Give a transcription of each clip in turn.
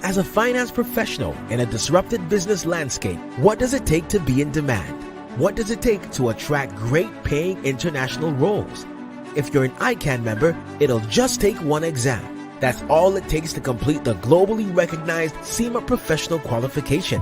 As a finance professional in a disrupted business landscape, what does it take to be in demand? What does it take to attract great paying international roles? If you're an ICAN member, it'll just take one exam. That's all it takes to complete the globally recognized CIMA professional qualification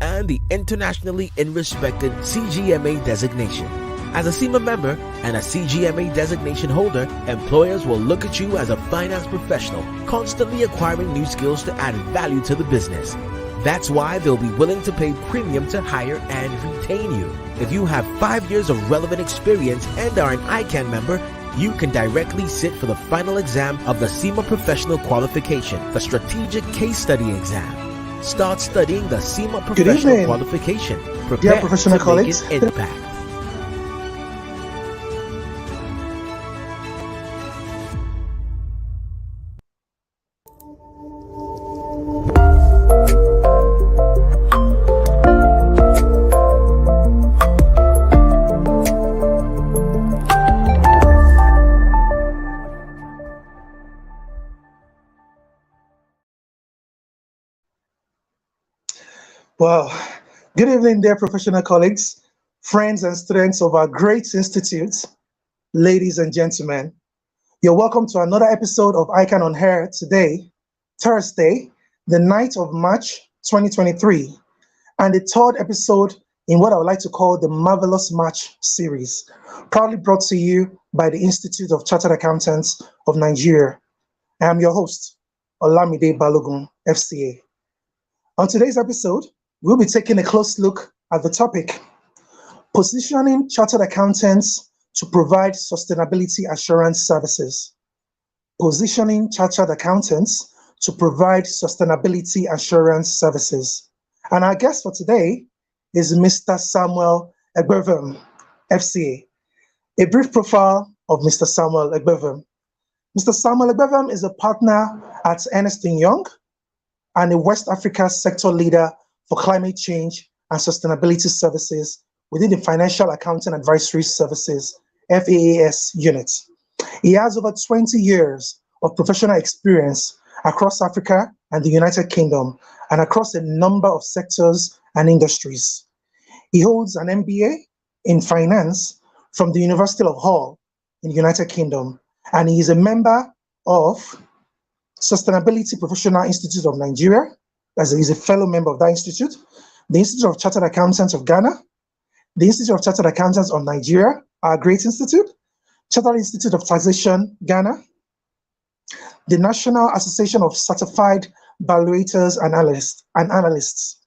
and the internationally respected CGMA designation. As a CIMA member and a CGMA designation holder, employers will look at you as a finance professional, constantly acquiring new skills to add value to the business. That's why they'll be willing to pay premium to hire and retain you. If you have 5 years of relevant experience and are an ICAN member, you can directly sit for the final exam of the CIMA Professional Qualification, the Strategic Case Study Exam. Start studying the CIMA Professional Qualification. Prepare professional to colleagues. make an impact. Well, good evening, dear professional colleagues, friends and students of our great institute, ladies and gentlemen. You're welcome to another episode of ICAN on Air today, Thursday, the 9th of March, 2023, and the third episode in what I would like to call the Marvelous March series, proudly brought to you by the Institute of Chartered Accountants of Nigeria. I am your host, Olamide Balogun, FCA. On today's episode, we'll be taking a close look at the topic, positioning chartered accountants to provide sustainability assurance services. Positioning chartered accountants to provide sustainability assurance services. And our guest for today is Mr. Samuel Egbevem, FCA. A brief profile of Mr. Samuel Egbevem. Mr. Samuel Egbevem is a partner at Ernst & Young and a West Africa sector leader for climate change and sustainability services within the Financial Accounting Advisory Services, FAAS unit. He has over 20 years of professional experience across Africa and the United Kingdom and across a number of sectors and industries. He holds an MBA in finance from the University of Hull in the United Kingdom, and he is a member of Sustainability Professional Institute of Nigeria, as he is a fellow member of that institute, the Institute of Chartered Accountants of Ghana, the Institute of Chartered Accountants of Nigeria, our great institute, Chartered Institute of Taxation, Ghana, the National Association of Certified Valuators and Analysts.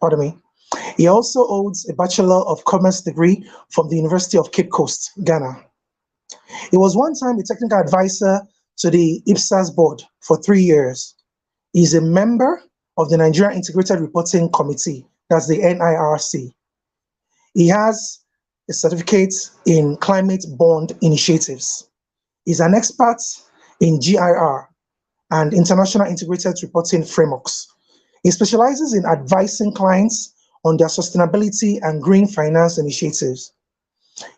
He also holds a Bachelor of Commerce degree from the University of Cape Coast, Ghana. He was one time a technical advisor to the IPSAS board for 3 years. He is a member of the Nigeria Integrated Reporting Committee, that's the NIRC. He has a certificate in climate bond initiatives. He's an expert in GIR and international integrated reporting frameworks. He specializes in advising clients on their sustainability and green finance initiatives.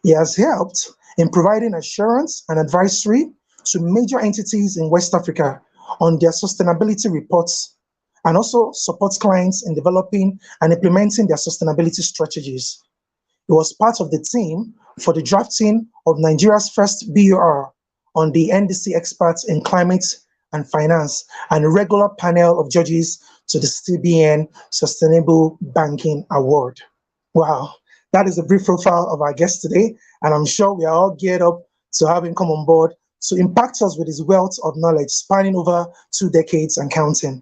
He has helped in providing assurance and advisory to major entities in West Africa on their sustainability reports, and also supports clients in developing and implementing their sustainability strategies. He was part of the team for the drafting of Nigeria's first BUR on the NDC experts in climate and finance, and a regular panel of judges to the CBN Sustainable Banking Award. Wow, that is a brief profile of our guest today, and I'm sure we are all geared up to have him come on board to impact us with his wealth of knowledge spanning over 2 decades and counting.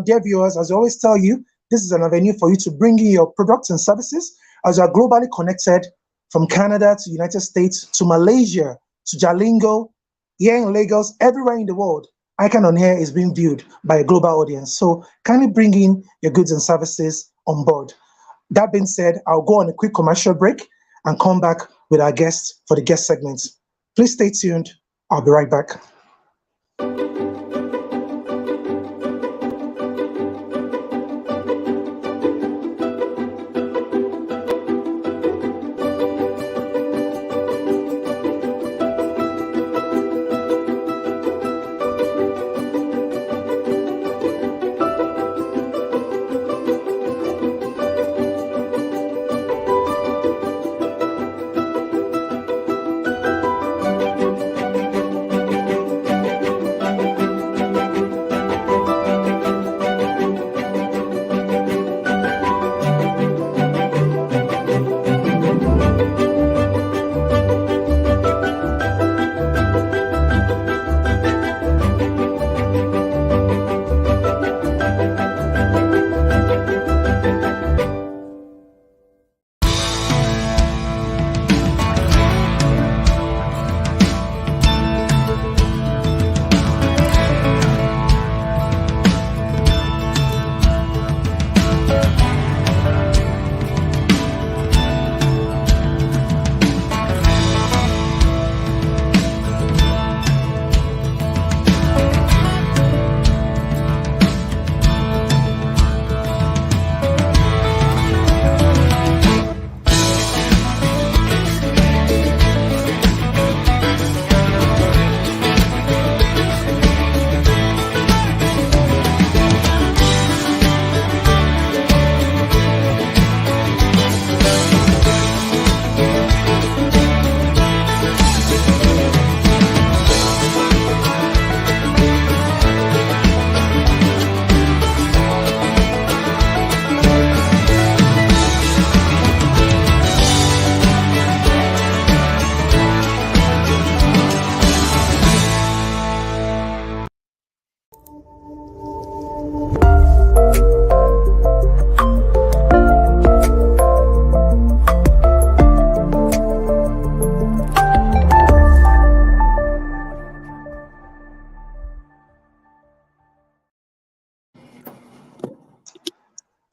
Dear viewers, as I always tell you, this is an avenue for you to bring in your products and services as you are globally connected from Canada to United States to Malaysia to Jalingo, here in Lagos, everywhere in the world. ICAN on Air is being viewed by a global audience. So kindly bring in your goods and services on board. That being said, I'll go on a quick commercial break and come back with our guests for the guest segment. Please stay tuned. I'll be right back.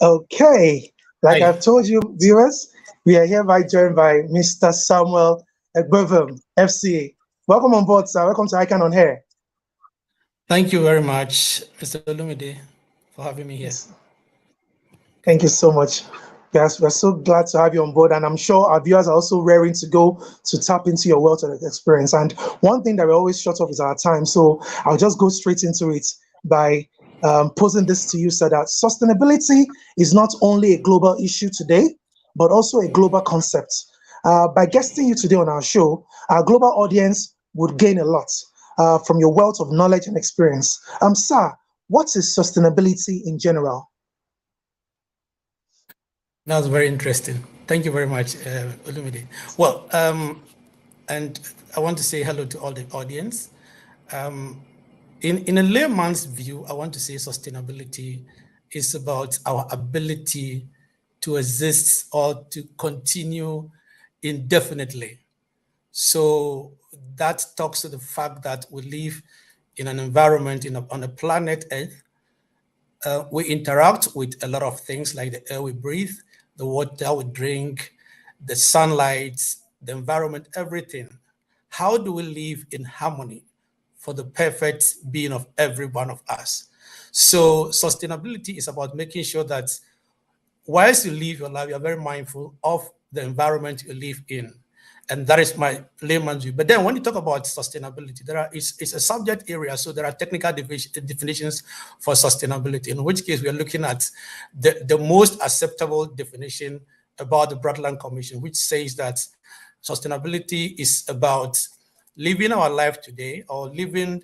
Okay, like Hi. I've told you, viewers, we are hereby joined by Mr. Samuel Egbevem, FCA. Welcome on board, sir. Welcome to ICAN on Air. Thank you very much, Mr. Olumide, for having me here. Yes. Thank you so much. Yes, we're so glad to have you on board, and I'm sure our viewers are also raring to go to tap into your wealth of experience. And one thing that we're always short of is our time, so I'll just go straight into it by posing this to you, so that sustainability is not only a global issue today, but also a global concept. By guesting you today on our show, our global audience would gain a lot from your wealth of knowledge and experience. Sir, what is sustainability in general? That was very interesting. Thank you very much, Olumide. Well, and I want to say hello to all the audience. In a layman's view, I want to say sustainability is about our ability to exist or to continue indefinitely. So that talks to the fact that we live in an environment on a planet Earth. We interact with a lot of things like the air we breathe, the water we drink, the sunlight, the environment, everything. How do we live in harmony for the perfect being of every one of us? So sustainability is about making sure that whilst you live your life, you're very mindful of the environment you live in. And that is my layman's view. But then when you talk about sustainability, it's a subject area, so there are technical definitions for sustainability, in which case we are looking at the most acceptable definition about the Brundtland Commission, which says that sustainability is about living our life today, or living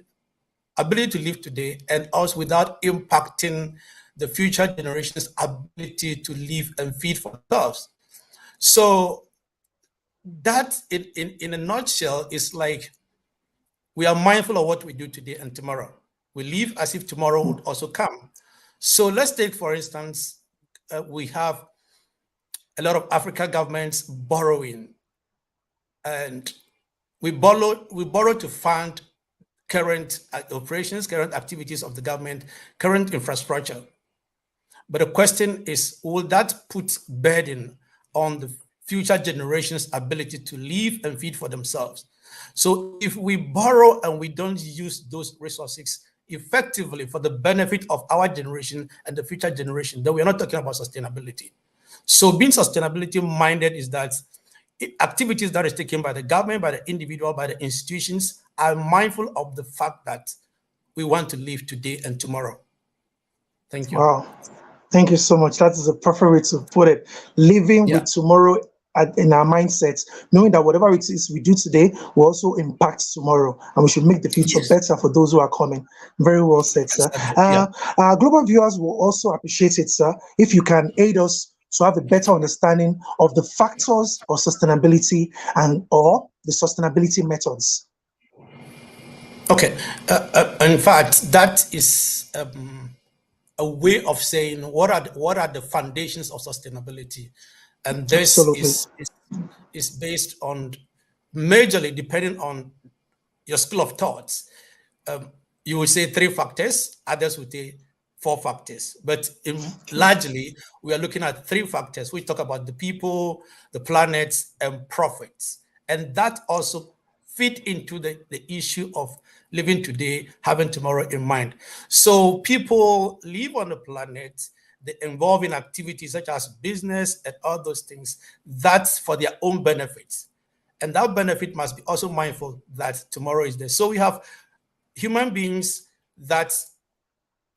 ability to live today, and also without impacting the future generations' ability to live and feed for themselves. So that in a nutshell is like we are mindful of what we do today and tomorrow. We live as if tomorrow would also come. So let's take, for instance, we have a lot of African governments borrowing, and we borrow to fund current operations, current activities of the government, current infrastructure. But the question is, will that put burden on the future generations' ability to live and feed for themselves? So if we borrow and we don't use those resources effectively for the benefit of our generation and the future generation, then we're not talking about sustainability. So being sustainability minded is that activities that is taken by the government, by the individual, by the institutions are mindful of the fact that we want to live today and tomorrow. Thank you. Wow. Thank you so much. That is a perfect way to put it. Living Yeah. with tomorrow in our mindsets, knowing that whatever it is we do today will also impact tomorrow, and we should make the future Yes. better for those who are coming. Very well said, sir. Yeah. Our global viewers will also appreciate it, sir, if you can aid us to have a better understanding of the factors of sustainability and or the sustainability methods. Okay. In fact, that is a way of saying what are the foundations of sustainability, and this Absolutely. is based on majorly depending on your school of thoughts. You will say 3 factors, others will say 4 factors, but largely we are looking at 3 factors. We talk about the people, the planets, and profits, and that also fit into the issue of living today, having tomorrow in mind. So people live on the planet, they involve in activities such as business and all those things. That's for their own benefits. And that benefit must be also mindful that tomorrow is there. So we have human beings that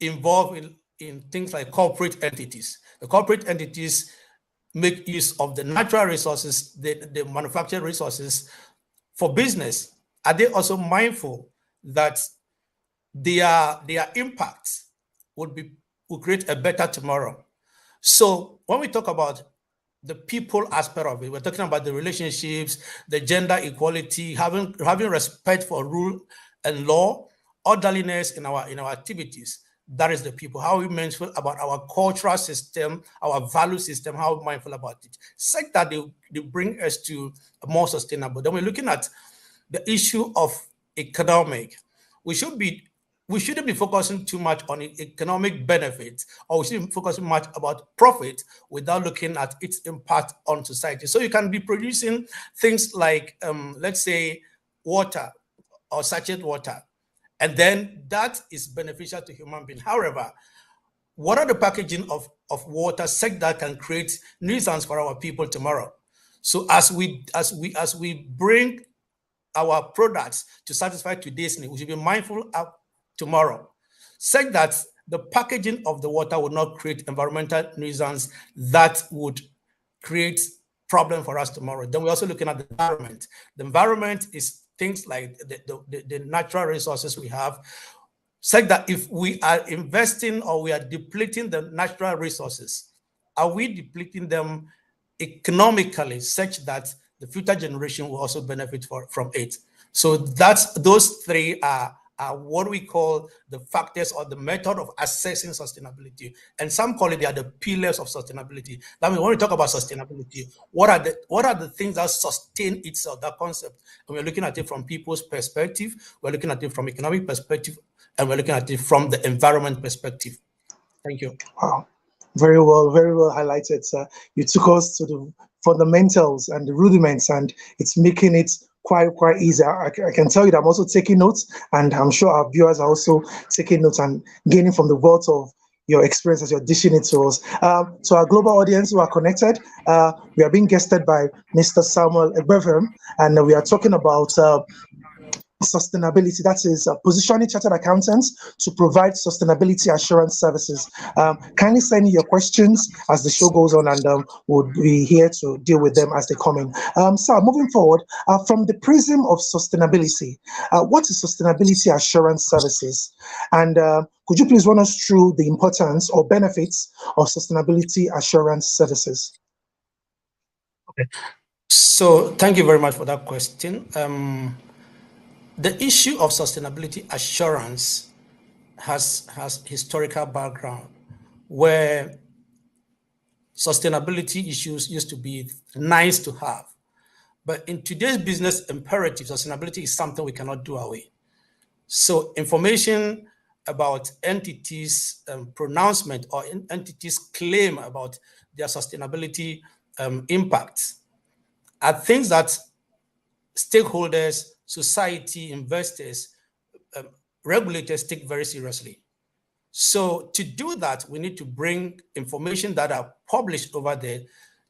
involve in things like corporate entities. The corporate entities make use of the natural resources, the manufactured resources for business. Are they also mindful that their impact will create a better tomorrow? So when we talk about the people aspect of it, we're talking about the relationships, the gender equality, having respect for rule and law, orderliness in our activities. That is the people. How are we mindful about our cultural system, our value system, how we're mindful about it, such that they bring us to a more sustainable. Then we're looking at the issue of economic. We should be we shouldn't be focusing too much on economic benefits, or we shouldn't be focusing much about profit without looking at its impact on society. So you can be producing things like, let's say, water or sachet water, and then that is beneficial to human beings. However, what are the packaging of water such that can create nuisance for our people tomorrow? So as we bring our products to satisfy today's need, we should be mindful of tomorrow, such that the packaging of the water would not create environmental nuisance that would create problem for us tomorrow. Then we're also looking at the environment. The environment is things like the natural resources we have, such that if we are investing or we are depleting the natural resources, are we depleting them economically such that the future generation will also benefit from it? So those three are what we call the factors or the method of assessing sustainability. And some call it they are the pillars of sustainability. That means when we talk about sustainability, what are the things that sustain itself, that concept? And we're looking at it from people's perspective, we're looking at it from economic perspective, and we're looking at it from the environment perspective. Thank you. Wow. Very well highlighted, sir. You took us to the fundamentals and the rudiments, and it's making it quite easy. I can tell you that I'm also taking notes, and I'm sure our viewers are also taking notes and gaining from the wealth of your experience as you're dishing it to us. To our global audience who are connected, we are being guested by Mr. Samuel Egbevem, and we are talking about sustainability, that is positioning chartered accountants to provide sustainability assurance services. Kindly send in your questions as the show goes on, and we'll be here to deal with them as they come in. So moving forward, from the prism of sustainability, what is sustainability assurance services? And could you please run us through the importance or benefits of sustainability assurance services? Okay. So thank you very much for that question. The issue of sustainability assurance has historical background, where sustainability issues used to be nice to have. But in today's business imperative, sustainability is something we cannot do away. So information about entities' pronouncement or entities' claim about their sustainability impacts are things that stakeholders, society, investors, regulators take very seriously. So to do that, we need to bring information that are published over there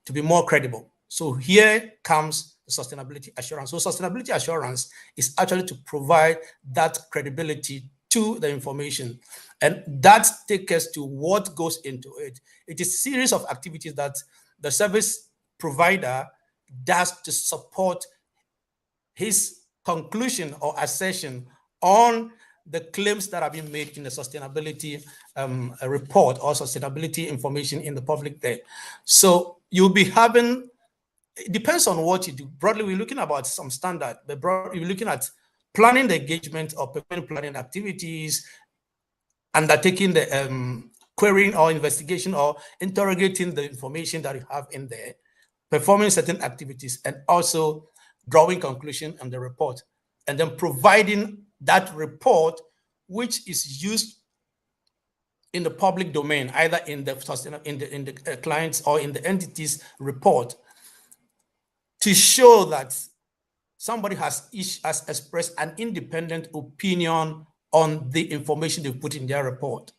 to be more credible. So here comes the sustainability assurance. So sustainability assurance is actually to provide that credibility to the information. And that takes us to what goes into it. It is a series of activities that the service provider does to support his conclusion or assertion on the claims that have been made in the sustainability report or sustainability information in the public there. So you'll be having, it depends on what you do. Broadly, we're looking about some standard, but broadly, we're looking at planning the engagement or preparing planning activities, undertaking the querying or investigation or interrogating the information that you have in there, performing certain activities, and also drawing conclusion on the report, and then providing that report, which is used in the public domain, either in the client's or in the entity's report, to show that somebody has expressed an independent opinion on the information they put in their report.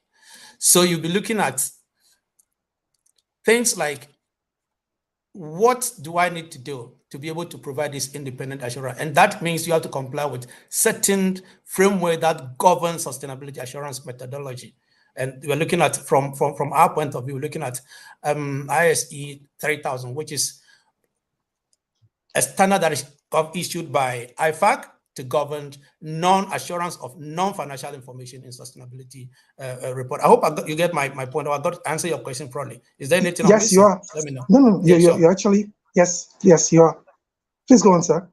So you'll be looking at things like, what do I need to do to be able to provide this independent assurance? And that means you have to comply with certain framework that governs sustainability assurance methodology. And we're looking at, from our point of view, we're looking at ISE 3000, which is a standard that is issued by IFAC to govern non-assurance of non-financial information in sustainability report. I hope you get my point, or I got to answer your question properly. Is there anything? Yes, you are. Let me know. No, you're actually, yes, you are. Please go on, sir.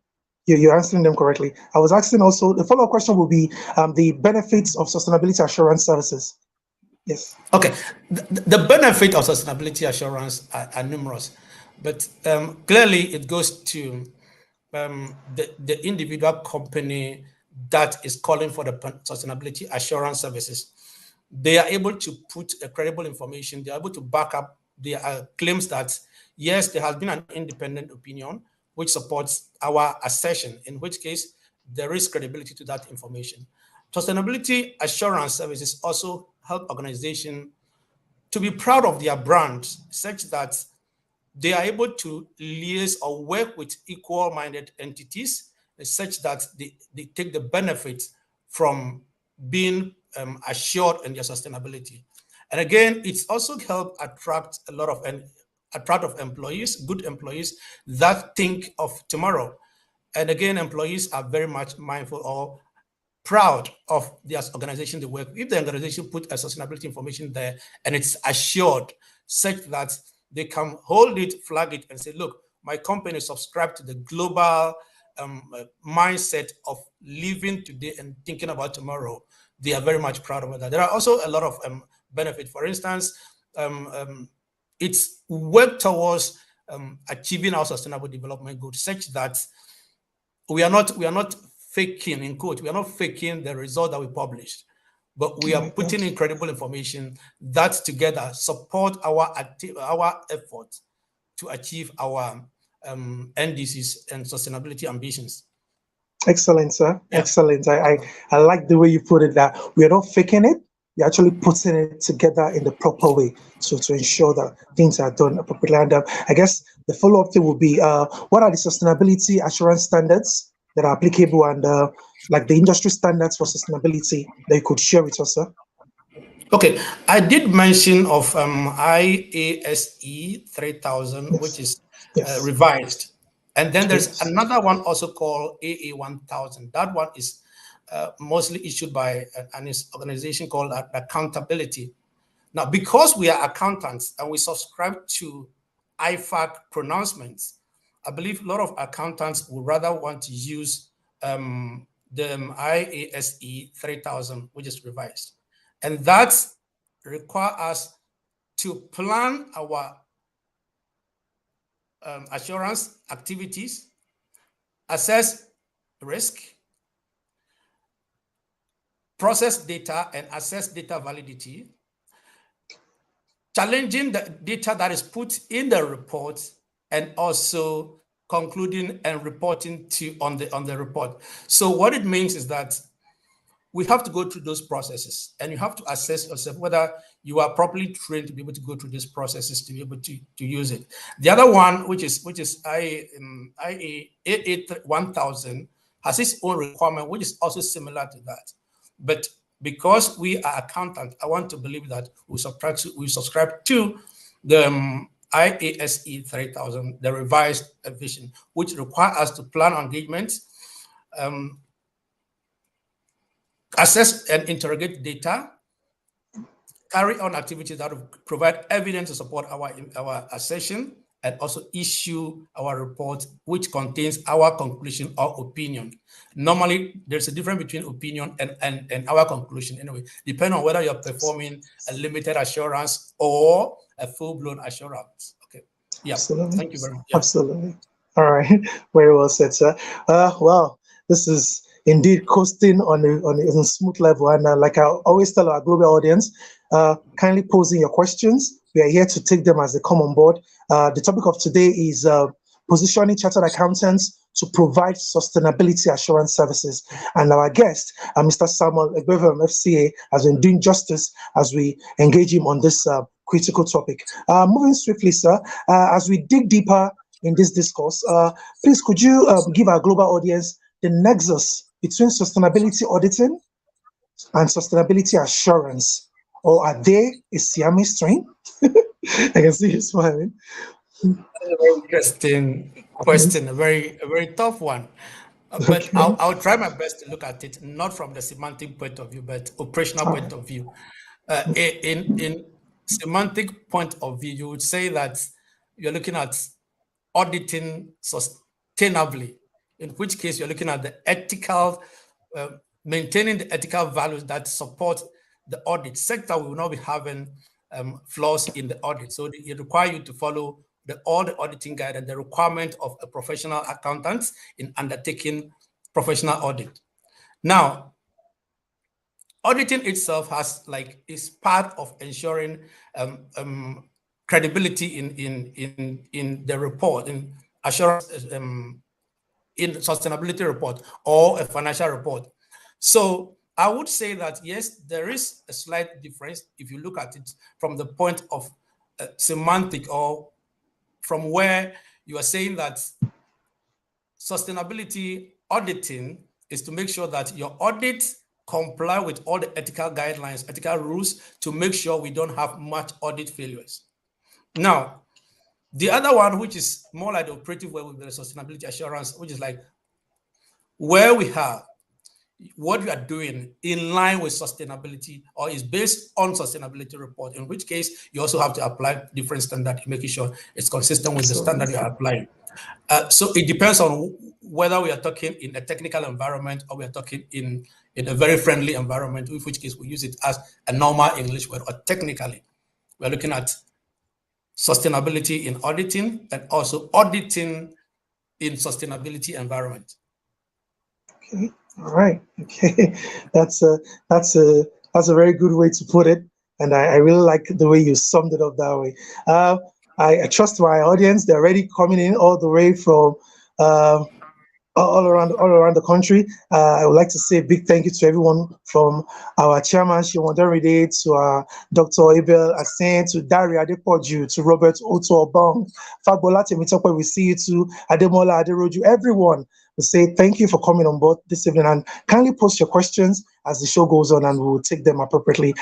You're answering them correctly. I was asking also, the follow-up question will be the benefits of sustainability assurance services. Yes. Okay. The benefit of sustainability assurance are numerous, but clearly it goes to the individual company that is calling for the sustainability assurance services, they are able to put a credible information. They are able to back up their claims that, yes, there has been an independent opinion which supports our assertion, in which case there is credibility to that information. Sustainability assurance services also help organizations to be proud of their brand, such that they are able to liaise or work with equal-minded entities, such that they take the benefits from being assured in their sustainability. And again, it's also helped attract a lot of employees, good employees that think of tomorrow. And again, employees are very much mindful or proud of their organization they work with. If the organization put a sustainability information there and it's assured, such that they can hold it, flag it, and say, look, my company subscribed to the global mindset of living today and thinking about tomorrow. They are very much proud of that. There are also a lot of benefit. For instance, it's work towards achieving our sustainable development goals, such that we are not faking, in quote, we are not faking the result that we published, but we are putting in credible information that together support our effort to achieve our NDCs and sustainability ambitions. Excellent, sir. Yeah. Excellent. I like the way you put it, that we are not faking it. We're actually putting it together in the proper way, so to ensure that things are done appropriately. And I guess the follow-up thing will be, what are the sustainability assurance standards that are applicable, and like the industry standards for sustainability that you could share with us, sir? Okay, I did mention of IASE 3000, yes, which is revised. And then there's another one also called AA 1000. That one is mostly issued by an organization called Accountability. Now, because we are accountants and we subscribe to IFAC pronouncements, I believe a lot of accountants would rather want to use the IASE 3000, which is revised. And that requires us to plan our assurance activities, assess risk, process data and assess data validity, challenging the data that is put in the report, and also concluding and reporting on the report. So what it means is that we have to go through those processes, and you have to assess yourself whether you are properly trained to be able to go through these processes to be able to use it. The other one, which is IA 1000, has its own requirement, which is also similar to that. But because we are accountants, I want to believe that we subscribe to the IASE 3000, the revised version, which requires us to plan engagements, assess and interrogate data, carry on activities that will provide evidence to support our assertion, and also issue our report, which contains our conclusion or opinion. Normally, there's a difference between opinion and our conclusion anyway, depending on whether you're performing a limited assurance or a full-blown assurance. Okay. Yeah. Absolutely. Thank you very much. Yeah. Absolutely. All right. Very well said, sir. Well, this is indeed coasting on a smooth level. And like I always tell our global audience, kindly posing your questions. We are here to take them as they come on board. The topic of today is positioning chartered accountants to provide sustainability assurance services. And our guest, Mr. Samuel Egbevom, FCA, has been doing justice as we engage him on this critical topic. Moving swiftly, sir, as we dig deeper in this discourse, please could you give our global audience the nexus between sustainability auditing and sustainability assurance? Or are they a Siamese twin? I can see you smiling. That's a very interesting question, a very tough one. But okay. I'll try my best to look at it, not from the semantic point of view, but operational point of view. In semantic point of view, you would say that you're looking at auditing sustainably, in which case you're looking at the ethical, maintaining the ethical values that support the audit sector. We will not be having flaws in the audit. So it requires you to follow all the auditing guide and the requirement of a professional accountant in undertaking professional audit. Now, auditing itself is part of ensuring credibility in the report, in assurance, in sustainability report or a financial report. So I would say that yes, there is a slight difference if you look at it from the point of semantic, or from where you are saying that sustainability auditing is to make sure that your audits comply with all the ethical guidelines, ethical rules, to make sure we don't have much audit failures. Now, the other one, which is more like the operative way with the sustainability assurance, which is like where we have what you are doing in line with sustainability or is based on sustainability report, in which case you also have to apply different standard, making sure it's consistent with the standard you are applying. So it depends on whether we are talking in a technical environment or we are talking in a very friendly environment, in which case we use it as a normal English word, or technically. We're looking at sustainability in auditing and also auditing in sustainability environment. Okay. All right. Okay. That's a very good way to put it. And I really like the way you summed it up that way. I trust my audience. They're already coming in all the way from all around the country. I would like to say a big thank you to everyone, from our chairman Shimon Doride, to our Dr. Abel Asen, to Daria Adepoju, to Robert Otto Obong, Fagbola Temitope, we see you too, Ademola Aderoju, everyone. We say thank you for coming on board this evening, and kindly post your questions as the show goes on, and we will take them appropriately.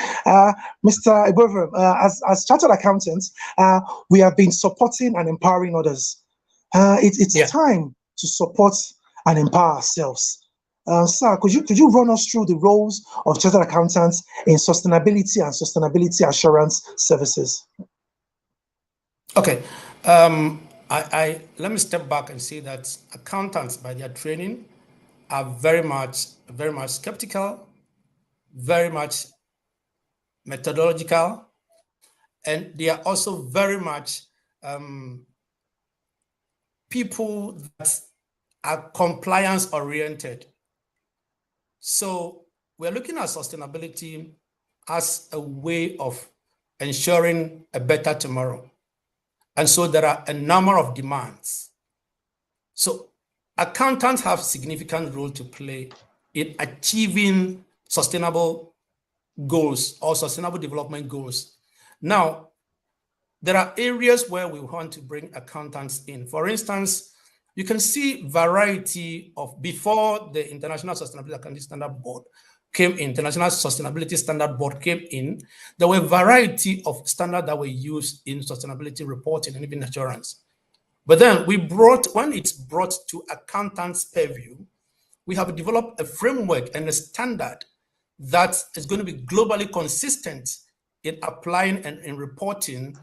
Mr. Igbovem, as chartered accountants, we have been supporting and empowering others. It's time to support and empower ourselves. Sir, could you run us through the roles of chartered accountants in sustainability and sustainability assurance services? Okay. Let me step back and say that accountants, by their training, are very much skeptical, very much methodological, and they are also very much people that are compliance oriented. So we're looking at sustainability as a way of ensuring a better tomorrow. And so there are a number of demands. So accountants have significant role to play in achieving sustainable goals or sustainable development goals. Now, there are areas where we want to bring accountants in. For instance, you can see variety of, before the International Sustainability Accounting Standard Board came in, International Sustainability Standard Board came in, there were a variety of standards that were used in sustainability reporting and even assurance. But then when it's brought to accountants' purview, we have developed a framework and a standard that is going to be globally consistent in applying and in reporting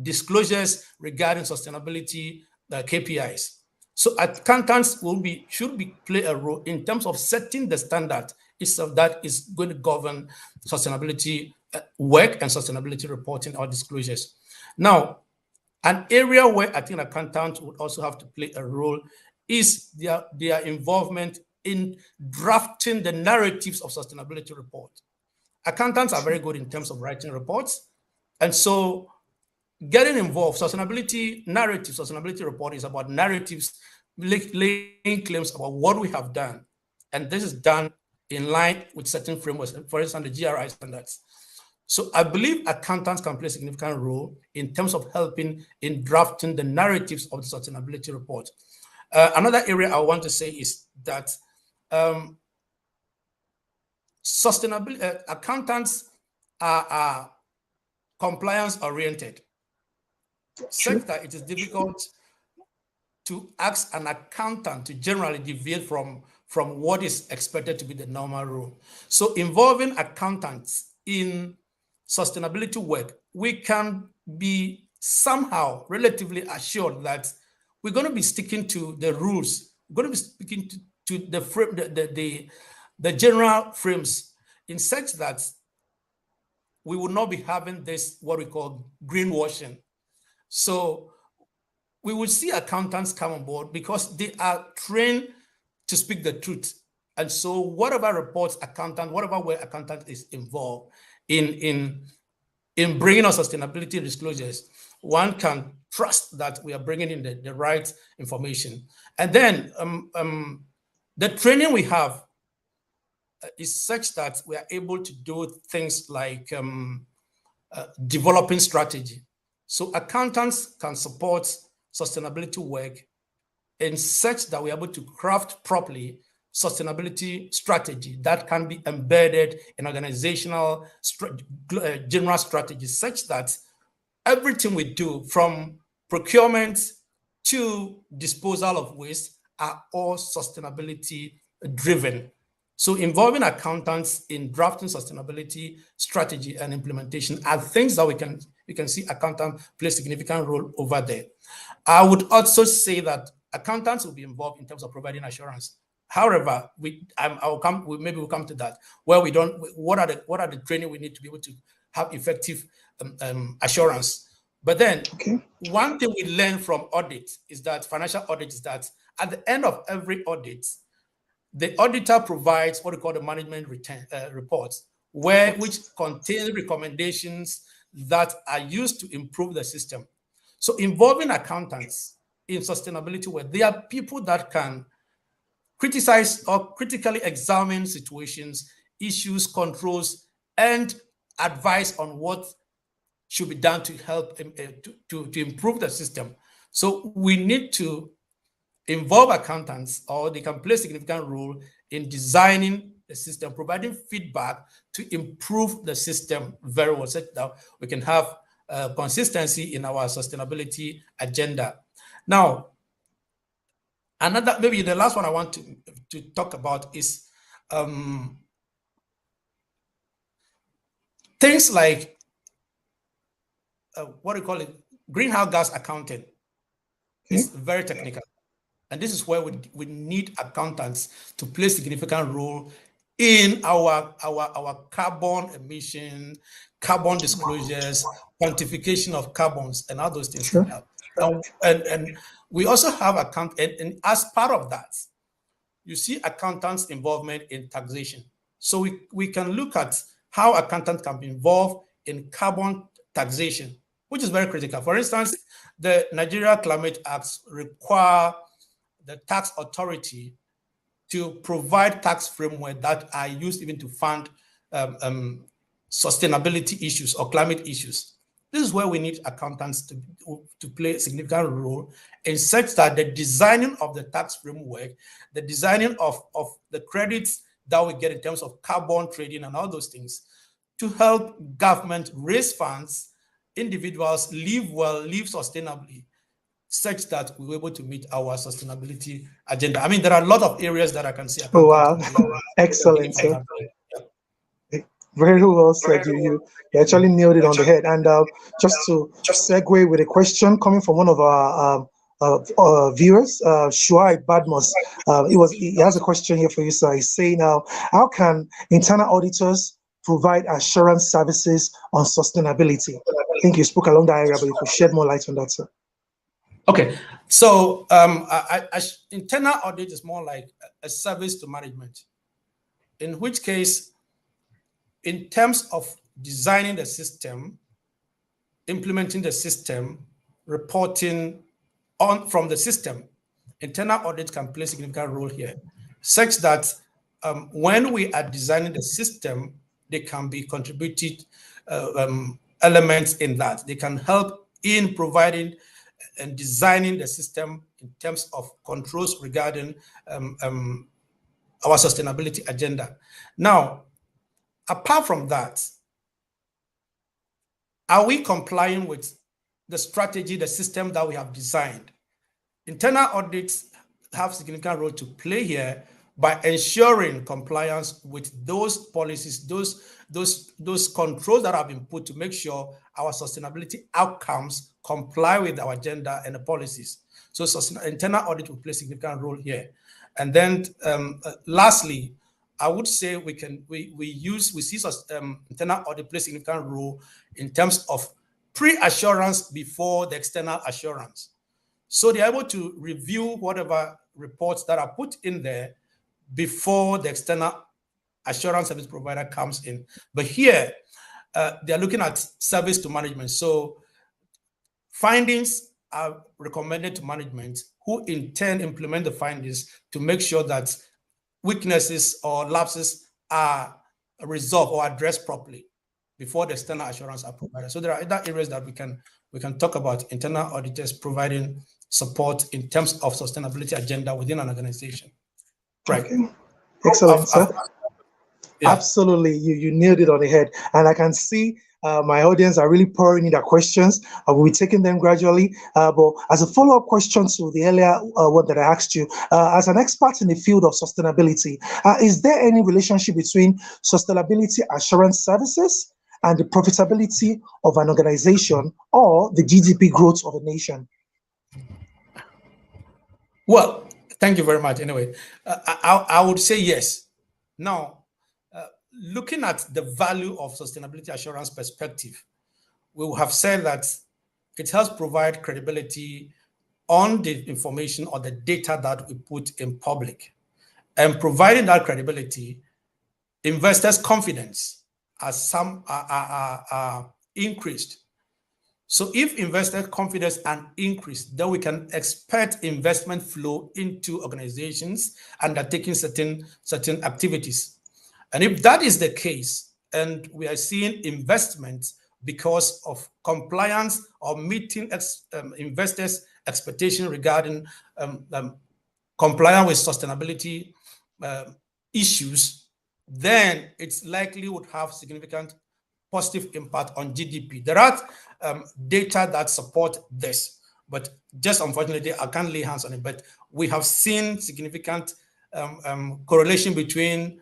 disclosures regarding sustainability KPIs. So accountants should play a role in terms of setting the standard itself that is going to govern sustainability work and sustainability reporting or disclosures. Now, an area where I think accountants would also have to play a role is their involvement in drafting the narratives of sustainability report. Accountants are very good in terms of writing reports, and so getting involved, sustainability report is about narratives, laying claims about what we have done. And this is done in line with certain frameworks, for instance, the GRI standards. So I believe accountants can play a significant role in terms of helping in drafting the narratives of the sustainability report. Another area I want to say is that sustainability accountants are compliance oriented, such that it is difficult to ask an accountant to generally deviate from what is expected to be the normal rule. So involving accountants in sustainability work, we can be somehow relatively assured that we're going to be sticking to the rules. We're going to be sticking to the frame, the general frames, in such that we will not be having this, what we call greenwashing. So we will see accountants come on board because they are trained to speak the truth. And so whatever reports accountant, whatever way accountant is involved in bringing us sustainability disclosures, one can trust that we are bringing in the right information. And then the training we have is such that we are able to do things like developing strategy. So accountants can support sustainability work in such that we're able to craft properly sustainability strategy that can be embedded in organizational general strategies, such that everything we do from procurement to disposal of waste are all sustainability driven. So involving accountants in drafting sustainability strategy and implementation are things that we can see accountants play a significant role over there. I would also say that accountants will be involved in terms of providing assurance. However, maybe we'll come to that, where we don't. What are the training we need to be able to have effective assurance? But then, one thing we learn from audit is that financial audit is that at the end of every audit, the auditor provides what we call the management reports, which contain recommendations that are used to improve the system. So involving accountants in sustainability work, they are people that can criticize or critically examine situations, issues, controls, and advise on what should be done to help to improve the system. So we need to involve accountants, or they can play a significant role in designing the system, providing feedback to improve the system very well, so that we can have consistency in our sustainability agenda. Now, maybe the last one I want to talk about is things like what do you call it? Greenhouse gas accounting. It's very technical. And this is where we need accountants to play a significant role in our carbon emission, carbon disclosures, quantification of carbons, and all those things. Sure. And we also have and as part of that, you see accountants' involvement in taxation. So we can look at how accountants can be involved in carbon taxation, which is very critical. For instance, the Nigeria Climate Acts require the tax authority to provide tax framework that are used even to fund sustainability issues or climate issues. This is where we need accountants to play a significant role in such that the designing of the tax framework, the designing of the credits that we get in terms of carbon trading and all those things, to help government raise funds, individuals live well, live sustainably, such that we were able to meet our sustainability agenda. I mean, there are a lot of areas that I can see. Oh, wow. Excellent, sir. Very well said. You actually nailed it on the head. And just to segue with a question coming from one of our viewers, Shuaib Badmos, he has a question here for you, sir. He's saying, how can internal auditors provide assurance services on sustainability? I think you spoke along that area, but you could shed more light on that, sir. Okay, so internal audit is more like a service to management, in which case, in terms of designing the system, implementing the system, reporting from the system, internal audit can play a significant role here, such that when we are designing the system, they can be contributed elements in that. They can help in providing and designing the system in terms of controls regarding our sustainability agenda. Now, apart from that, are we complying with the strategy, the system that we have designed? Internal audits have a significant role to play here by ensuring compliance with those policies, those controls that have been put to make sure our sustainability outcomes comply with our agenda and the policies. So internal audit will play a significant role here. And then lastly, I would say we see internal audit play a significant role in terms of pre-assurance before the external assurance. So they're able to review whatever reports that are put in there before the external assurance service provider comes in. But here, they're looking at service to management. So findings are recommended to management, who in turn implement the findings to make sure that weaknesses or lapses are resolved or addressed properly before the external assurance are provided. So there are other areas that we can talk about internal auditors providing support in terms of sustainability agenda within an organization. Right. Okay. Excellent, sir. Yeah. Absolutely. You nailed it on the head. And I can see my audience are really pouring in their questions. I will be taking them gradually. But as a follow-up question to the earlier one that I asked you, as an expert in the field of sustainability, is there any relationship between sustainability assurance services and the profitability of an organization or the GDP growth of a nation? Well, thank you very much. Anyway, I would say yes. Now, looking at the value of sustainability assurance perspective, we have said that it helps provide credibility on the information or the data that we put in public. And providing that credibility, investors' confidence as some are increased. So if investor confidence are increased, then we can expect investment flow into organizations undertaking certain activities. And if that is the case, and we are seeing investments because of compliance or meeting investors' expectation regarding compliance with sustainability issues, then it's likely would have significant positive impact on GDP. There are data that support this, but just unfortunately, I can't lay hands on it. But we have seen significant correlation between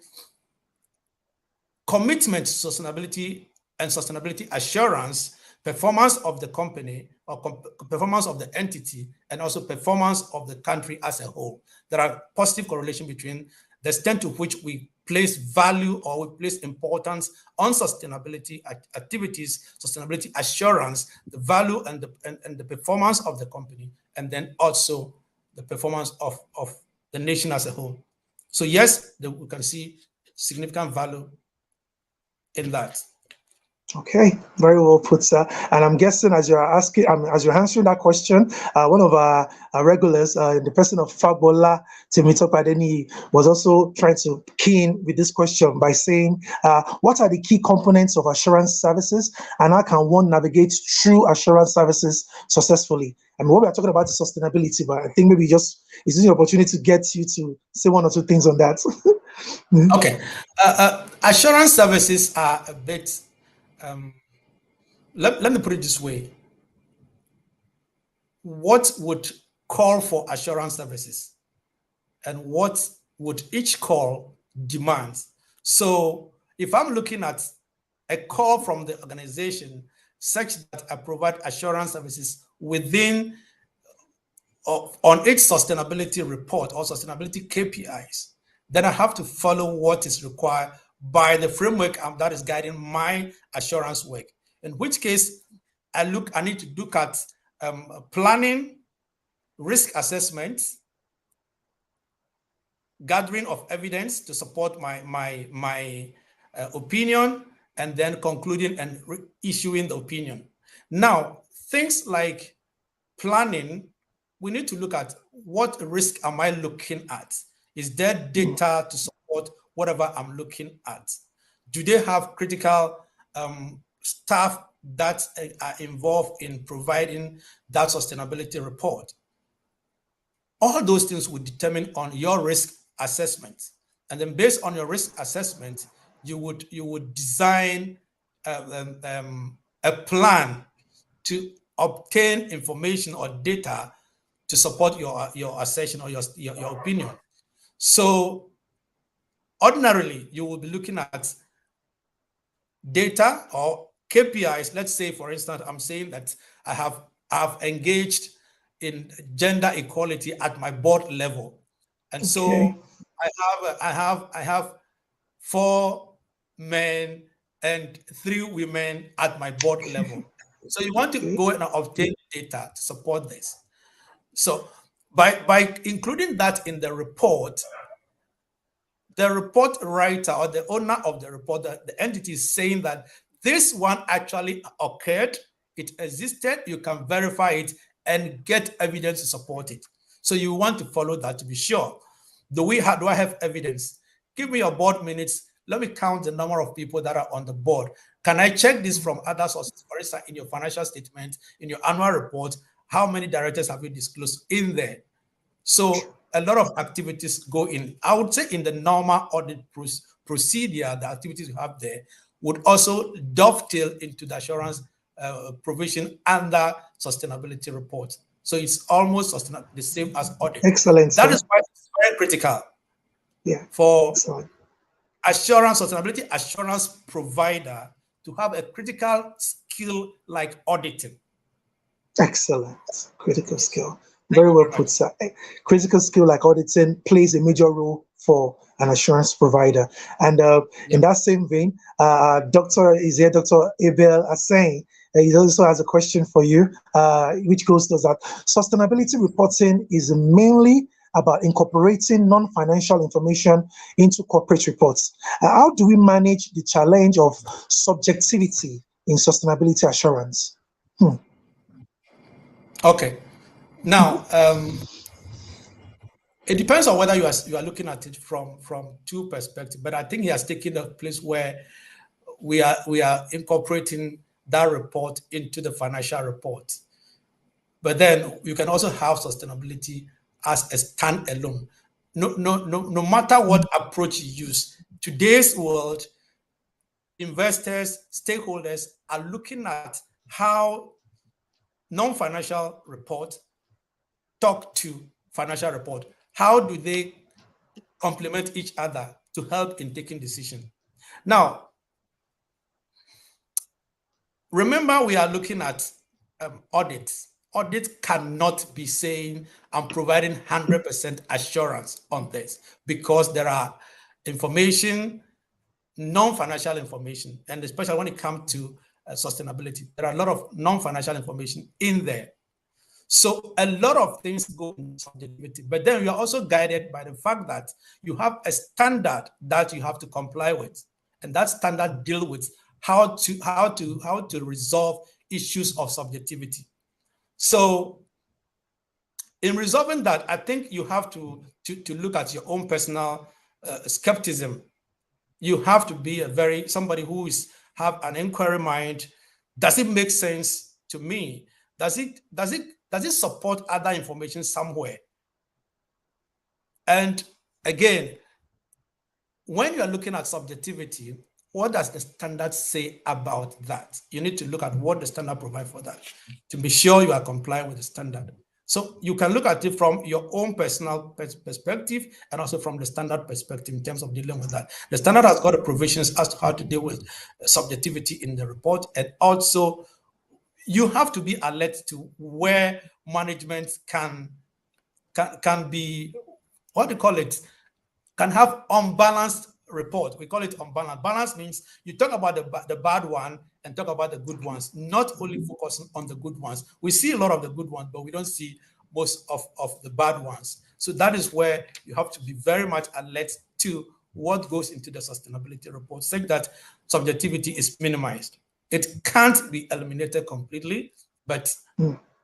commitment to sustainability and sustainability assurance, performance of the company or performance of the entity, and also performance of the country as a whole. There are positive correlation between the extent to which we place value or we place importance on sustainability activities, sustainability assurance, the value and the performance of the company, and then also the performance of the nation as a whole. So yes, we can see significant value in that. Okay, very well put, sir. And I'm guessing as you're asking, as you're answering that question, one of our regulars, the person of Fabola Temitopadeni, was also trying to key in with this question by saying, what are the key components of assurance services, and how can one navigate through assurance services successfully? I mean, what we're talking about is sustainability, but I think maybe just is this an opportunity to get you to say one or two things on that. Okay, assurance services are a bit. Let me put it this way. What would call for assurance services and what would each call demand? So if I'm looking at a call from the organization such that I provide assurance services within on its sustainability report or sustainability KPIs, then I have to follow what is required by the framework that is guiding my assurance work. In which case, I need to look at planning, risk assessment, gathering of evidence to support my opinion, and then concluding and issuing the opinion. Now, things like planning, we need to look at what risk am I looking at? Is there data to support whatever I'm looking at? Do they have critical staff that are involved in providing that sustainability report? All those things will determine on your risk assessment. And then based on your risk assessment, you would design a plan to obtain information or data to support your assertion or your opinion. So ordinarily, you will be looking at data or KPIs. Let's say, for instance, I'm saying that I have engaged in gender equality at my board level, and so I have 4 men and 3 women at my board level. So you want to go and obtain data to support this. So by including that in the report, the report writer or the owner of the report, the entity is saying that this one actually occurred, it existed, you can verify it and get evidence to support it. So you want to follow that to be sure. Do I have evidence? Give me your board minutes. Let me count the number of people that are on the board. Can I check this from other sources? For instance, in your financial statement, in your annual report, how many directors have you disclosed in there? So a lot of activities go in. I would say in the normal audit procedure, the activities you have there would also dovetail into the assurance provision under sustainability report. So it's almost the same as audit. Excellent. That is why it's very critical. Yeah. For Excellent. sustainability assurance provider to have a critical skill like auditing. Excellent. Critical skill. Very well put, sir. Critical skill like auditing plays a major role for an assurance provider. And in that same vein, Dr. Abel Assain, he also has a question for you, which goes to that sustainability reporting is mainly about incorporating non-financial information into corporate reports. How do we manage the challenge of subjectivity in sustainability assurance? Okay. Now, it depends on whether you are looking at it from two perspectives, but I think he has taken a place where we are incorporating that report into the financial report. But then you can also have sustainability as a standalone. No matter what approach you use, today's world, investors, stakeholders are looking at how non-financial report talk to financial report. How do they complement each other to help in taking decision? Now, remember we are looking at audits. Audit cannot be saying I'm providing 100% assurance on this because there are information, non-financial information, and especially when it comes to sustainability, there are a lot of non-financial information in there. So a lot of things go in subjectivity, but then you are also guided by the fact that you have a standard that you have to comply with, and that standard deals with how to resolve issues of subjectivity. So in resolving that, I think you have to look at your own personal skepticism. You have to be somebody who have an inquiry mind. Does it make sense to me? Does it support other information somewhere? And again, when you are looking at subjectivity, what does the standard say about that? You need to look at what the standard provides for that to be sure you are complying with the standard. So you can look at it from your own personal perspective and also from the standard perspective in terms of dealing with that. The standard has got the provisions as to how to deal with subjectivity in the report, and also you have to be alert to where management can be, what do you call it, can have unbalanced report. We call it unbalanced. Balance means you talk about the bad one and talk about the good ones, not only focusing on the good ones. We see a lot of the good ones, but we don't see most of the bad ones. So that is where you have to be very much alert to what goes into the sustainability report, such that subjectivity is minimized. It can't be eliminated completely, but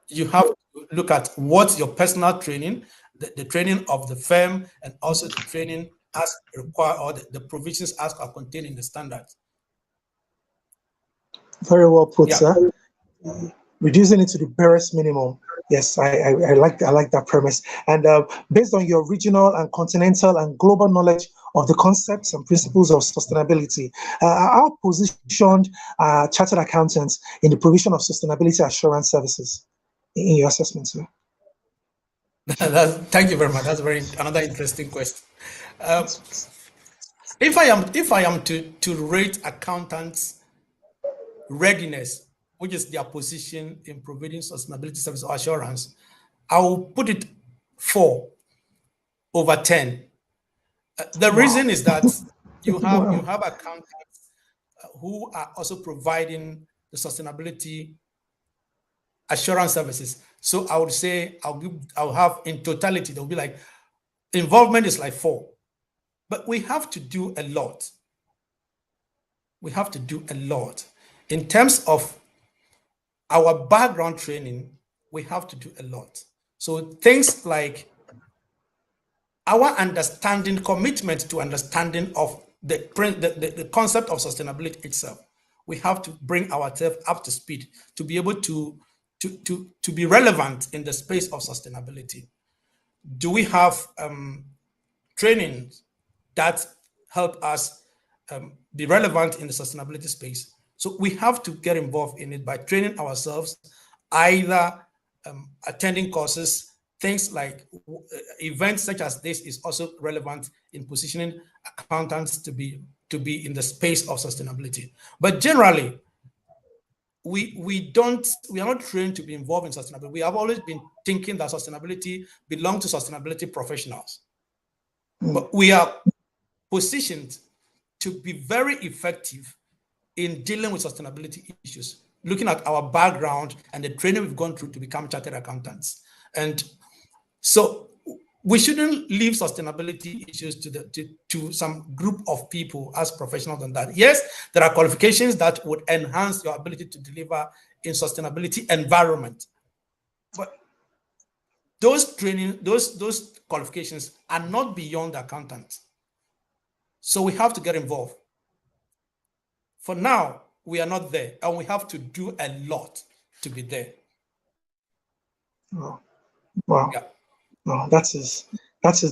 you have to look at what's your personal training, the training of the firm, and also the training as required, or the provisions as are contained in the standards. Very well put, sir. Reducing it to the barest minimum. Yes, I like that premise. And based on your regional and continental and global knowledge of the concepts and principles of sustainability, how positioned chartered accountants in the provision of sustainability assurance services in your assessment, sir? Thank you very much. That's another interesting question. If I am to rate accountants' readiness, which is their position in providing sustainability service or assurance, I will put it 4/10. The reason is that you have accountants who are also providing the sustainability assurance services. So I would say I'll have in totality, there'll be like involvement is like 4. But we have to do a lot. We have to do a lot. In terms of our background training, we have to do a lot. So things like our understanding, commitment to understanding of the concept of sustainability itself. We have to bring ourselves up to speed to be able to be relevant in the space of sustainability. Do we have trainings that help us be relevant in the sustainability space? So we have to get involved in it by training ourselves, either attending courses, things like events such as this is also relevant in positioning accountants to be in the space of sustainability. But generally, we are not trained to be involved in sustainability. We have always been thinking that sustainability belongs to sustainability professionals. But we are positioned to be very effective in dealing with sustainability issues, looking at our background and the training we've gone through to become chartered accountants. And so we shouldn't leave sustainability issues to some group of people as professionals on that. Yes, there are qualifications that would enhance your ability to deliver in sustainability environment. But those training, those qualifications are not beyond the accountant. So we have to get involved. For now, we are not there, and we have to do a lot to be there. Oh, wow. Yeah. No, that is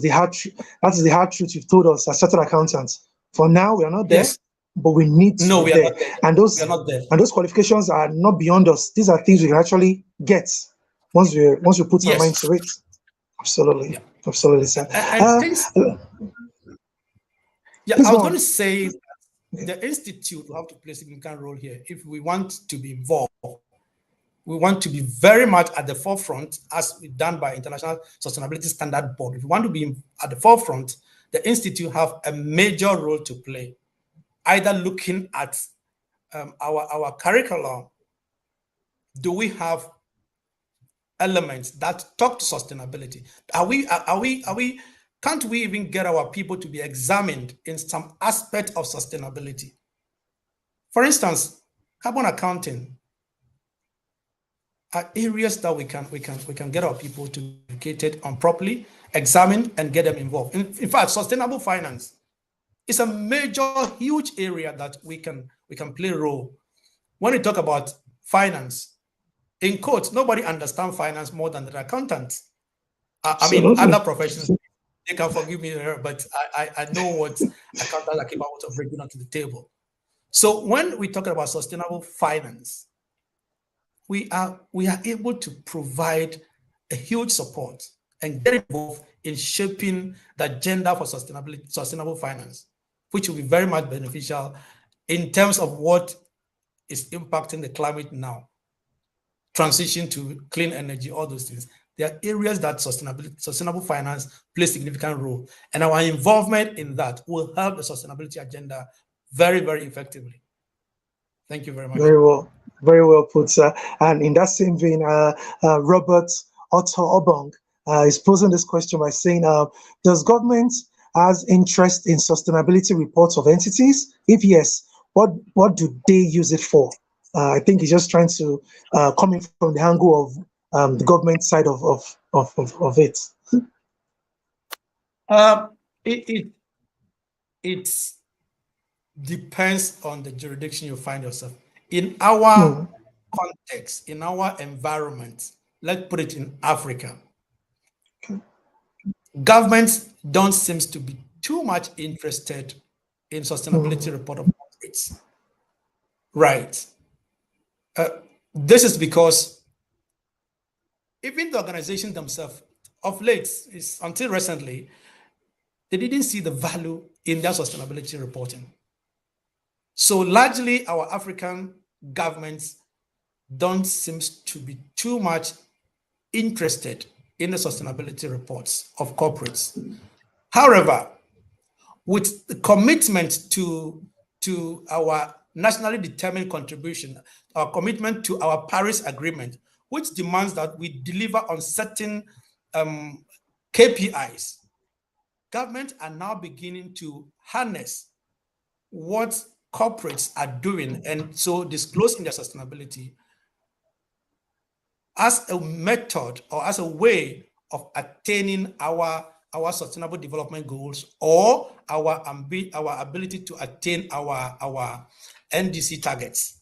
the hard truth you've told us as chartered accountants. For now, we are not there, Yes. but we need to No, be we are there. not there. And We are not there. those qualifications are not beyond us. These are things we can actually get once we put our Yes. mind to it. Absolutely. Yeah. Absolutely, sir. And things, yeah, I was going to say the institute will have to play a significant role here if we want to be involved. We want to be very much at the forefront, as we've done by International Sustainability Standard Board. If we want to be at the forefront, the institute have a major role to play, either looking at our curriculum. Do we have elements that talk to sustainability? Can't we even get our people to be examined in some aspect of sustainability? For instance, carbon accounting are areas that we can get our people to be educated on properly, examine, and get them involved. In fact, sustainable finance is a major, huge area that we can play a role. When we talk about finance, in quotes, nobody understands finance more than the accountants. I mean, other professions, they can forgive me there, but I know what accountants are capable of bringing onto the table. So when we talk about sustainable finance, we are able to provide a huge support and get involved in shaping the agenda for sustainable finance, which will be very much beneficial in terms of what is impacting the climate now, transition to clean energy, all those things. There are areas that sustainable finance plays a significant role, and our involvement in that will help the sustainability agenda very, very effectively. Thank you very much. Very well put, sir. And in that same vein, Robert Otto Obong is posing this question by saying, does government has interest in sustainability reports of entities? If yes, what do they use it for? I think he's just trying to coming from the angle of the government side of it. It depends on the jurisdiction you find yourself in. Our context, in our environment, let's put it in Africa, governments don't seem to be too much interested in sustainability report of corporates. Right. This is because even the organization themselves, of late, until recently, they didn't see the value in their sustainability reporting. So largely our African governments don't seem to be too much interested in the sustainability reports of corporates. However, with the commitment to our nationally determined contribution, our commitment to our Paris Agreement, which demands that we deliver on certain KPIs, governments are now beginning to harness what corporates are doing, and so disclosing their sustainability as a method or as a way of attaining our sustainable development goals, or our ability to attain our NDC targets.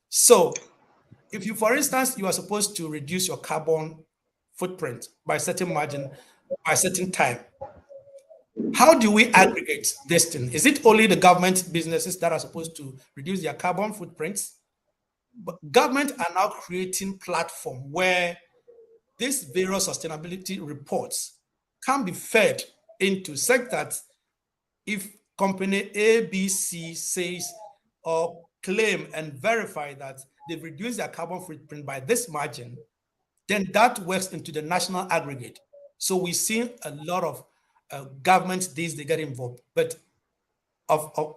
So if you, for instance, you are supposed to reduce your carbon footprint by a certain margin, by a certain time, how do we aggregate this thing? Is it only the government businesses that are supposed to reduce their carbon footprints? But government are now creating platform where these various sustainability reports can be fed into, such that if company A, B, C says or claim and verify that they've reduced their carbon footprint by this margin, then that works into the national aggregate. So we see a lot of governments these they get involved, but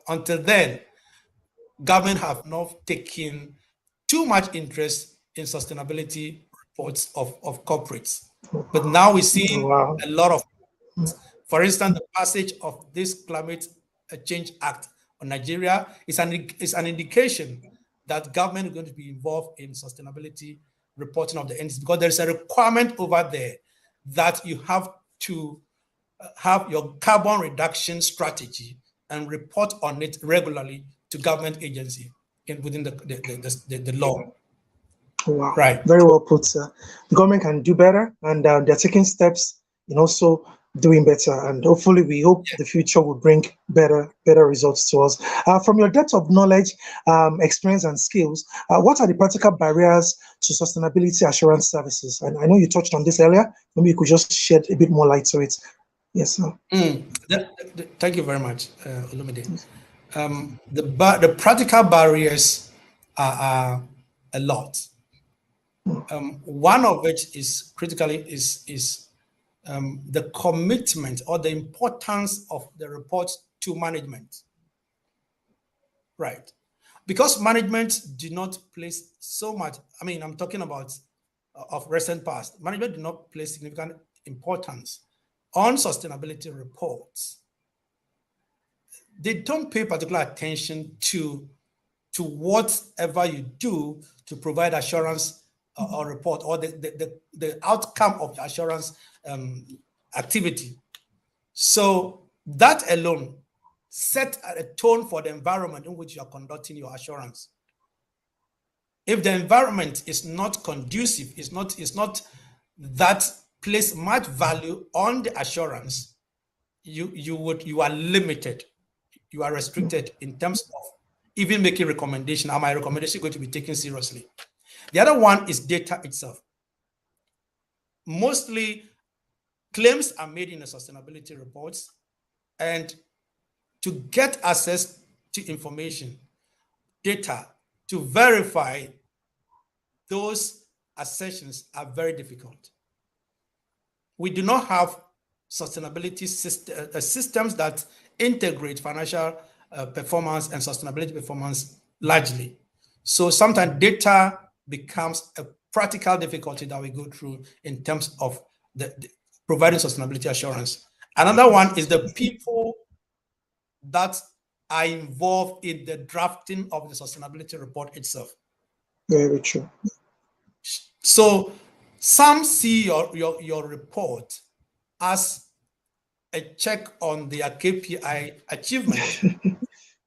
until then, government have not taken too much interest in sustainability reports of corporates. But now we see Wow. a lot of, for instance, the passage of this Climate Change Act on Nigeria is an indication that government is going to be involved in sustainability reporting of the entities, because there's a requirement over there that you have to have your carbon reduction strategy and report on it regularly to government agency within the law. Wow. Right. Very well put, sir. The government can do better, and they're taking steps in also doing better. And hopefully, we hope the future will bring better results to us. From your depth of knowledge, experience, and skills, what are the practical barriers to sustainability assurance services? And I know you touched on this earlier. Maybe you could just shed a bit more light to it. Yes, sir. Thank you very much, Olumide. The practical barriers are a lot. One of which is critically is the commitment or the importance of the report to management. Right. Because management do not place so much, I mean, I'm talking about of recent past, management do not place significant importance on sustainability reports. They don't pay particular attention to whatever you do to provide assurance or report, or the outcome of the assurance activity. So that alone set a tone for the environment in which you are conducting your assurance. If the environment is not conducive, is not that place much value on the assurance, you are limited, you are restricted in terms of even making recommendation. Are my recommendation going to be taken seriously? The other one is data itself. Mostly claims are made in the sustainability reports, and to get access to information, data, to verify those assertions are very difficult. We do not have sustainability systems that integrate financial performance and sustainability performance largely. So sometimes data becomes a practical difficulty that we go through in terms of the providing sustainability assurance. Another one is the people that are involved in the drafting of the sustainability report itself. Very true. So some see your report as a check on their KPI achievement.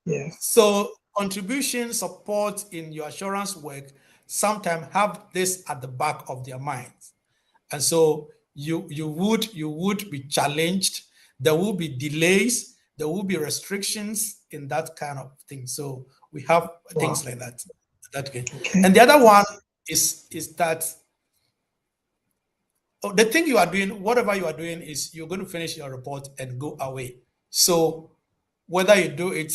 Yeah. So contribution support in your assurance work sometimes have this at the back of their minds. And so you would be challenged. There will be delays. There will be restrictions in that kind of thing. So we have things like that. Okay. And the other one is that the thing you are doing, whatever you are doing, is you're going to finish your report and go away. So whether you do it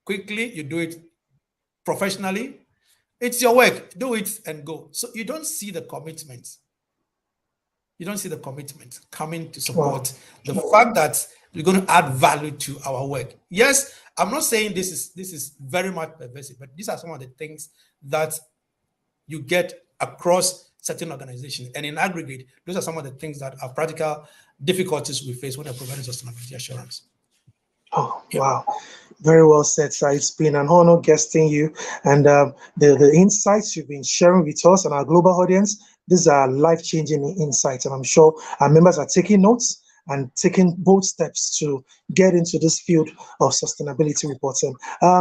quickly, you do it professionally, it's your work. Do it and go. So you don't see the commitment. You don't see the commitment coming to support the fact that we're going to add value to our work. Yes, I'm not saying this is very much pervasive, but these are some of the things that you get across certain organizations. And in aggregate, those are some of the things that are practical difficulties we face when we're providing sustainability assurance. Oh, wow. Very well said, sir. It's been an honor guesting you, and the insights you've been sharing with us and our global audience, these are life-changing insights, and I'm sure our members are taking notes and taking bold steps to get into this field of sustainability reporting.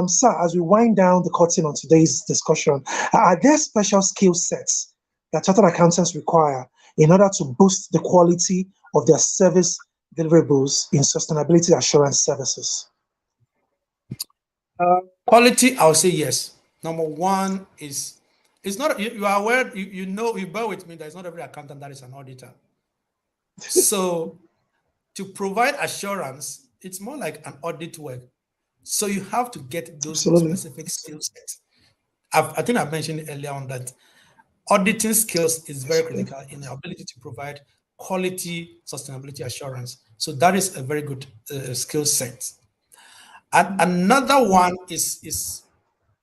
Sir, as we wind down the curtain on today's discussion, are there special skill sets that chartered accountants require in order to boost the quality of their service deliverables in sustainability assurance services? Quality, I'll say yes. Number one is, it's not, you are aware, you know, you bear with me, there's not every accountant that is an auditor. So to provide assurance, it's more like an audit work. So you have to get those specific skill sets. I think I mentioned earlier on that auditing skills is very critical in the ability to provide quality sustainability assurance. So that is a very good skill set. And another one is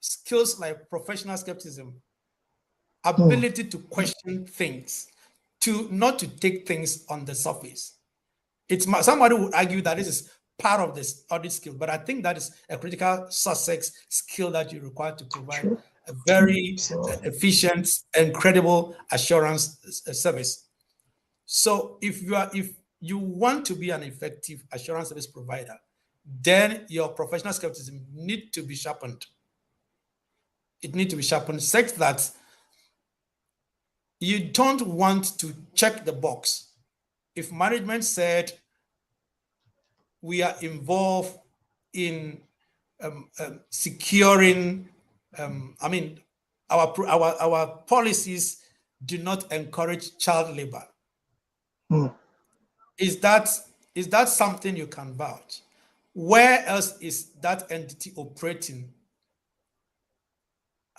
skills like professional skepticism, ability to question things, to not to take things on the surface. Somebody would argue that this is part of this audit skill, but I think that is a critical success skill that you require to provide a very efficient and credible assurance service. So if you want to be an effective assurance service provider, then your professional skepticism needs to be sharpened. It needs to be sharpened such that you don't want to check the box. If management said we are involved in securing, our policies do not encourage child labor. Is that something you can vouch? Where else is that entity operating?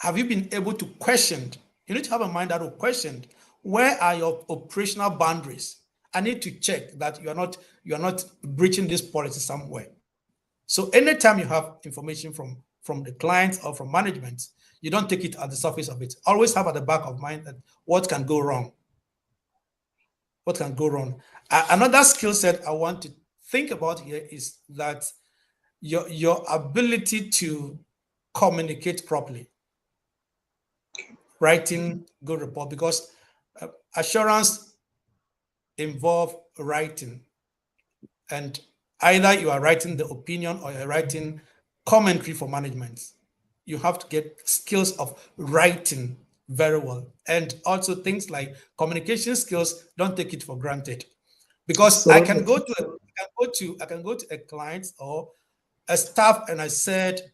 Have you been able to question? You need to have a mind that will question, where are your operational boundaries? I need to check that you are not breaching this policy somewhere. So anytime you have information from the client or from management, you don't take it at the surface of it. Always have at the back of mind that what can go wrong. What can go wrong? Another skill set I want to think about here is that your ability to communicate properly, writing good report, because assurance involve writing, and either you are writing the opinion or you're writing commentary for management. You have to get skills of writing very well, and also things like communication skills. Don't take it for granted, because I can go to a client or a staff and I said,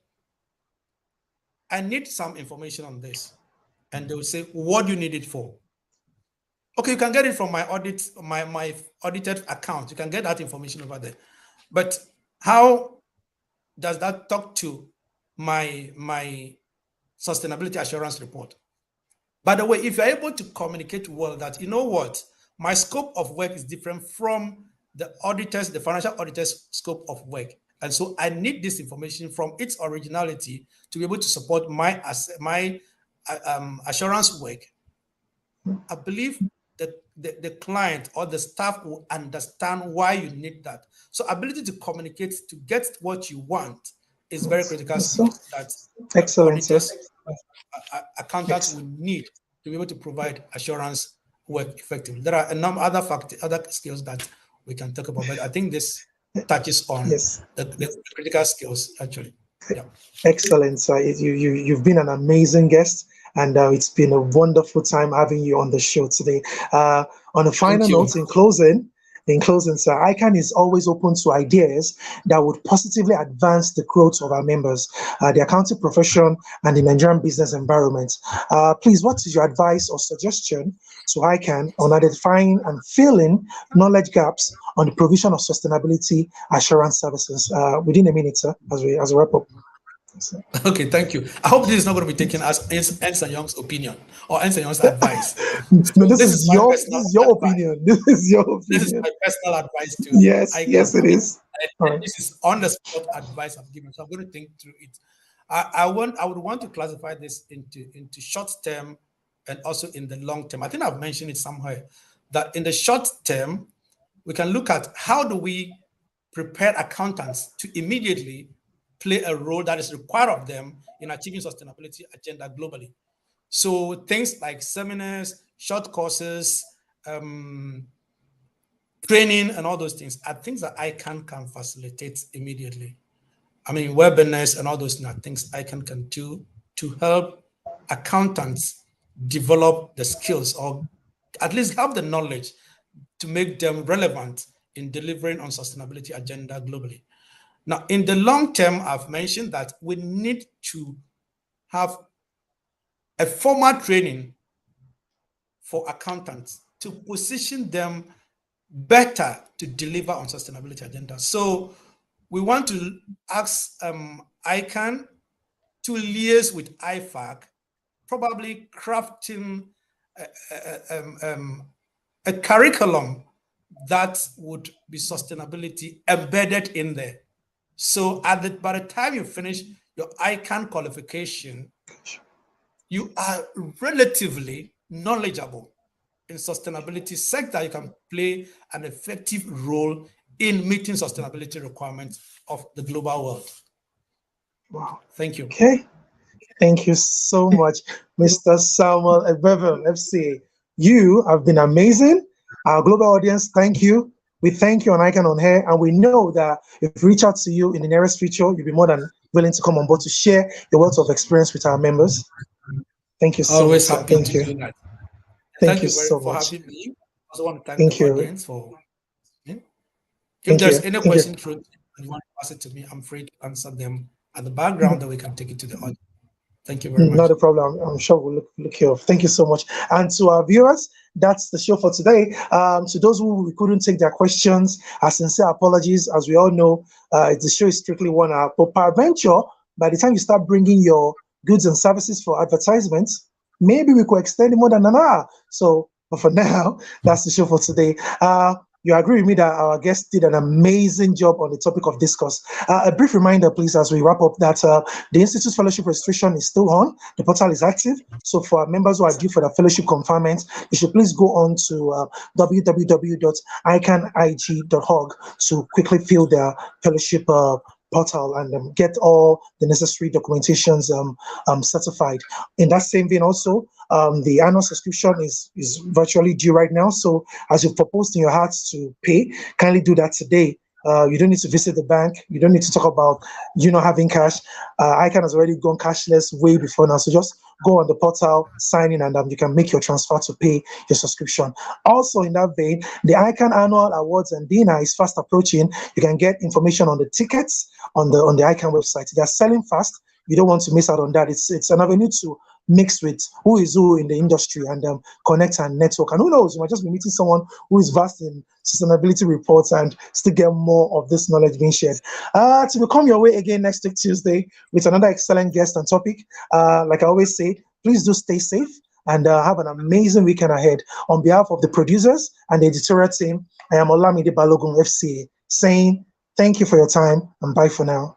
I need some information on this, and they will say, what do you need it for? Okay, you can get it from my audited account. You can get that information over there. But how does that talk to my sustainability assurance report? By the way, if you're able to communicate well that, you know what, my scope of work is different from the financial auditor's scope of work. And so I need this information from its originality to be able to support my assurance work. I believe that the client or the staff will understand why you need that. So ability to communicate to get what you want is very critical that auditors, accountants will need to be able to provide assurance work effectively. There are a number of other skills that we can talk about, but I think this touches on the critical skills actually. Yeah. Excellent, sir. You've been an amazing guest, and it's been a wonderful time having you on the show today. On a final note, in closing, sir, ICAN is always open to ideas that would positively advance the growth of our members, the accounting profession, and the Nigerian business environment. Please, what is your advice or suggestion to ICAN on identifying and filling knowledge gaps on the provision of sustainability assurance services? Within a minute, sir, as we wrap up. Okay, thank you. I hope this is not going to be taken as Ernst & Young's opinion or Ernst & Young's advice. No, this is your opinion. This is your opinion. This is my personal advice to ICAN. Yes, it is. This is on the spot advice I've given, so I'm going to think through it. I would want to classify this into short-term and also in the long term. I think I've mentioned it somewhere that in the short term, we can look at how do we prepare accountants to immediately play a role that is required of them in achieving sustainability agenda globally. So things like seminars, short courses, training, and all those things are things that ICAN can facilitate immediately. I mean, webinars and all those things ICAN can do to help accountants develop the skills or at least have the knowledge to make them relevant in delivering on sustainability agenda globally. Now, in the long term, I've mentioned that we need to have a formal training for accountants to position them better to deliver on sustainability agenda. So we want to ask ICAN to liaise with IFAC, probably crafting a curriculum that would be sustainability embedded in there. So by the time you finish your ICAN qualification, you are relatively knowledgeable in sustainability sector. You can play an effective role in meeting sustainability requirements of the global world. Wow. Thank you. Okay. Thank you so much, Mr. Samuel Ebevel, FCA. You have been amazing. Our global audience, thank you. We thank you on ICAN on Air, and we know that if we reach out to you in the nearest future, you'll be more than willing to come on board to share your wealth of experience with our members. Thank you so Always much. happy Thank to you. do that. Thank you very so for much. having me. I also want to Thank the you. audience for. If Thank there's you. any question and you want to pass it to me, I'm free to answer them at the background, that we can take it to the audience. Thank you very much. Not a problem. I'm sure we'll look here. Thank you so much. And to our viewers, that's the show for today. To those who we couldn't take their questions, our sincere apologies. As we all know, the show is strictly 1 hour. But peradventure, by the time you start bringing your goods and services for advertisements, maybe we could extend it more than an hour. So, but for now, that's the show for today. You agree with me that our guest did an amazing job on the topic of discourse. A brief reminder, please, as we wrap up, that the Institute's fellowship registration is still on. The portal is active. So for our members who are due for the fellowship conferment, you should please go on to www.icanig.org to quickly fill their fellowship portal and get all the necessary documentations certified. In that same vein also, the annual subscription is virtually due right now. So as you've proposed in your hearts to pay, kindly do that today. You don't need to visit the bank. You don't need to talk about you not having cash. ICAN has already gone cashless way before now. So just go on the portal, sign in, and you can make your transfer to pay your subscription. Also in that vein, the ICAN Annual Awards and Dinner is fast approaching. You can get information on the tickets on the ICAN website. They are selling fast. You don't want to miss out on that. It's an avenue to mix with who is who in the industry and connect and network. And who knows, you might just be meeting someone who is vast in sustainability reports and still get more of this knowledge being shared. To become your way again next week, Tuesday, with another excellent guest and topic. Like I always say, please do stay safe and have an amazing weekend ahead. On behalf of the producers and the editorial team, I am Olamide Balogun, FCA, saying thank you for your time and bye for now.